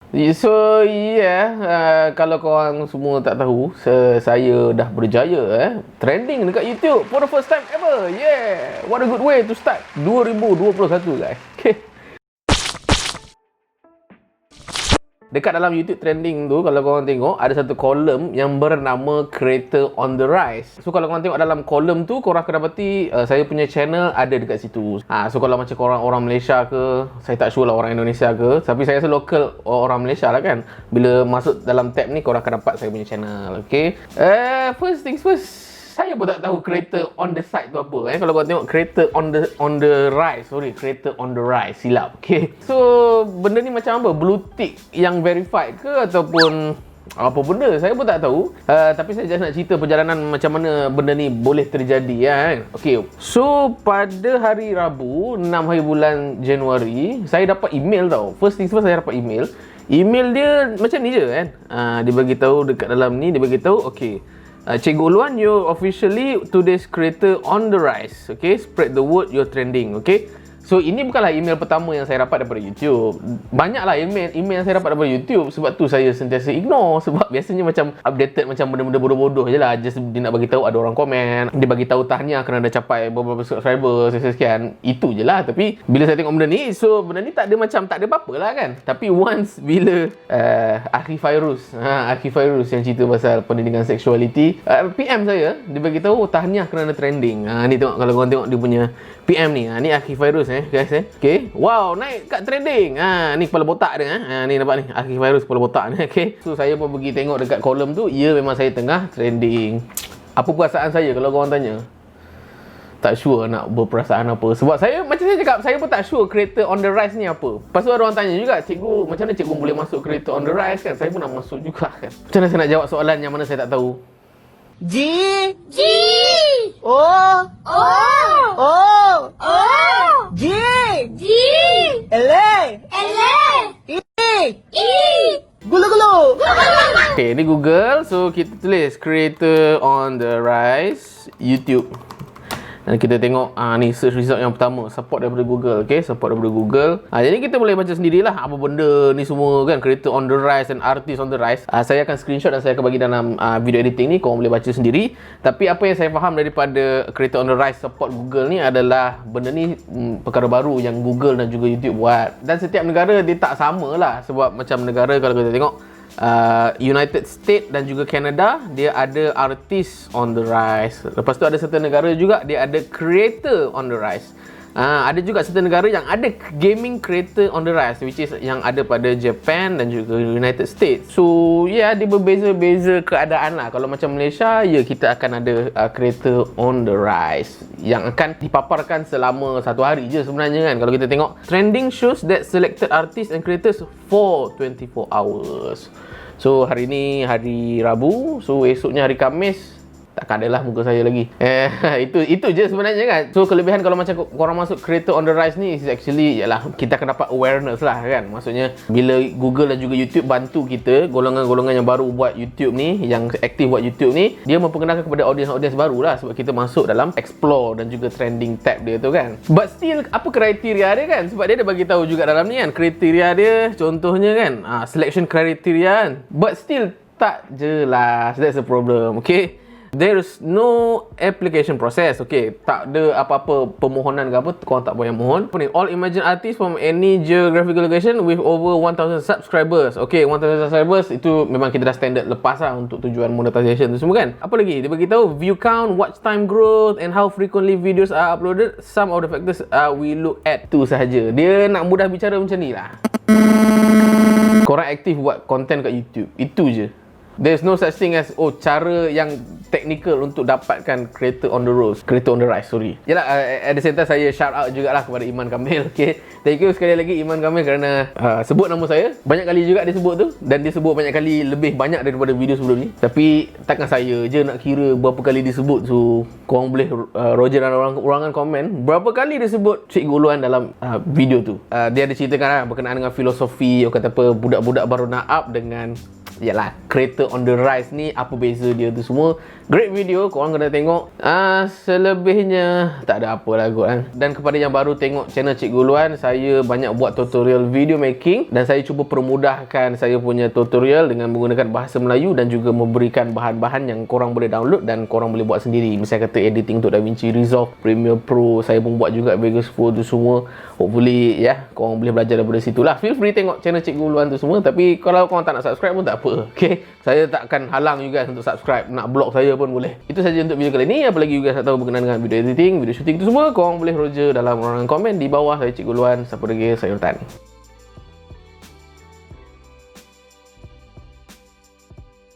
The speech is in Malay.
So kalau korang semua tak tahu, saya dah berjaya trending dekat YouTube for the first time ever. Yeah, what a good way to start 2021 guys. Okay. Dekat dalam YouTube trending tu, kalau korang tengok, ada satu kolom yang bernama Creator on the Rise. So kalau korang tengok dalam kolom tu, korang akan dapati saya punya channel ada dekat situ. So kalau macam korang orang Malaysia ke, saya tak sure lah orang Indonesia ke, tapi saya rasa local orang Malaysia lah kan. Bila masuk dalam tab ni, korang akan dapat saya punya channel. Okay, first things first, saya pun tak tahu creator on the side tu apa. Kalau korang tengok creator on the rise, creator on the rise, silap. Okay, so benda ni macam apa? Blue tick yang verified ke ataupun apa benda? Saya pun tak tahu. Tapi saya just nak cerita perjalanan macam mana benda ni boleh terjadi kan. Okay, so pada hari Rabu 6 hari bulan Januari, saya dapat email tau. First things first, saya dapat email. Email dia macam ni je kan. Dia bagi tahu dekat dalam ni, dia bagi tahu okay, Cikgu Ulwan, you're officially today's creator on the rise. Okay, spread the word, you're trending. Okay, so ini bukanlah email pertama yang saya dapat daripada YouTube. Banyaklah email yang saya dapat daripada YouTube. Sebab tu saya sentiasa ignore. Sebab biasanya macam updated macam benda-benda bodoh-bodoh je lah. Just dia nak bagi tahu ada orang komen, dia bagi tahu tahniah kerana dah capai beberapa subscriber sekian. Itu je lah. Tapi bila saya tengok benda ni, so benda ni tak ada apa-apa lah kan. Tapi once bila Akhi Fairuz yang cerita pasal pendidikan seksualiti, PM saya, dia bagi tahu tahniah kerana trending. Ni tengok, kalau korang tengok dia punya PM ni. Ni Akhi Fairuz guys. Okay, wow, naik kat trending. Ni kepala botak dia. Ni nampak ni, Akhi Fairuz kepala botak ni. Okay, so saya pun pergi tengok dekat kolom tu. Ya, memang saya tengah trending. Apa perasaan saya kalau korang tanya? Tak sure nak berperasaan apa. Sebab saya, macam saya cakap, saya pun tak sure creator on the rise ni apa. Lepas tu ada orang tanya juga, cikgu, macam mana cikgu boleh masuk creator on the rise kan? Saya pun nak masuk juga kan. Macam mana saya nak jawab soalan yang mana saya tak tahu? G O G L E Gulu. Okay, ni Google. So kita tulis creator on the rise YouTube. Dan kita tengok ni search result yang pertama, support daripada Google. Okay, support daripada Google. Jadi kita boleh baca sendirilah apa benda ni semua kan, creator on the rise and artist on the rise. Saya akan screenshot dan saya akan bagi dalam video editing ni, korang boleh baca sendiri. Tapi apa yang saya faham daripada creator on the rise support Google ni adalah benda ni perkara baru yang Google dan juga YouTube buat. Dan setiap negara dia tak sama lah. Sebab macam negara kalau kita tengok United States dan juga Canada, dia ada artist on the rise. Lepas tu ada certain negara juga dia ada creator on the rise. Ada juga certain negara yang ada gaming creator on the rise, which is yang ada pada Japan dan juga United States. So dia berbeza-beza keadaan lah. Kalau macam Malaysia, kita akan ada creator on the rise yang akan dipaparkan selama 1 hari je sebenarnya kan. Kalau kita tengok trending shows that selected artists and creators for 24 hours. So hari ni hari Rabu, so esoknya hari Khamis, takkan adalah muka saya lagi. Itu je sebenarnya kan. So kelebihan kalau macam korang masuk creator on the rise ni is actually ialah kita akan dapat awareness lah kan. Maksudnya bila Google dan juga YouTube bantu kita, golongan-golongan yang baru buat YouTube ni, yang aktif buat YouTube ni, dia memperkenalkan kepada audiens-audiens baru lah. Sebab kita masuk dalam explore dan juga trending tab dia tu kan. But still, apa kriteria dia kan? Sebab dia ada bagi tahu juga dalam ni kan, kriteria dia contohnya kan, selection criteria kan. But still tak jelas. That's the problem. Okay, there's no application process. Okay, tak ada apa-apa permohonan ke apa, korang tak payah mohon. All emerging artists from any geographical location with over 1000 subscribers. Okay, 1000 subscribers itu memang kita dah standard lepas lah untuk tujuan monetization tu semua kan. Apa lagi? Dia bagi tahu view count, watch time growth and how frequently videos are uploaded. Some of the factors we look at. Tu sahaja. Dia nak mudah bicara macam ni lah. Korang aktif buat content kat YouTube. Itu je. There's no such thing as cara yang technical untuk dapatkan creator on the rise. Yalah, at the same time saya shout out jugalah kepada Iman Kamil. Okay, thank you sekali lagi Iman Kamil kerana sebut nama saya. Banyak kali juga dia sebut tu, dan dia sebut banyak kali, lebih banyak daripada video sebelum ni. Tapi takkan saya je nak kira berapa kali disebut. So korang boleh Roger dan ruangan komen berapa kali dia sebut Cikgu Ulwan dalam video tu. Dia ada ceritakan berkenaan dengan filosofi, kata apa, budak-budak baru nak up dengan yalah creator on the rise ni, apa beza dia tu semua. Great video, korang kena tengok. Selebihnya tak ada apa lah kot kan. Dan kepada yang baru tengok channel Cikgu Ulwan, saya banyak buat tutorial video making dan saya cuba permudahkan saya punya tutorial dengan menggunakan bahasa Melayu dan juga memberikan bahan-bahan yang korang boleh download dan korang boleh buat sendiri. Misalnya kata editing untuk DaVinci Resolve, Premiere Pro, saya pun buat juga Vegas Pro tu semua. Hopefully korang boleh belajar daripada situ lah. Feel free tengok channel Cikgu Ulwan tu semua. Tapi kalau korang tak nak subscribe pun tak apa, okay? Saya takkan halang you guys untuk subscribe. Nak block saya pun boleh. Itu saja untuk video kali ni. Apalagi you guys nak tahu berkenaan dengan video editing, video shooting tu semua, korang boleh roja dalam ruangan komen di bawah. Saya Cikgu Ulwan. Siapa lagi? Saya Ultan.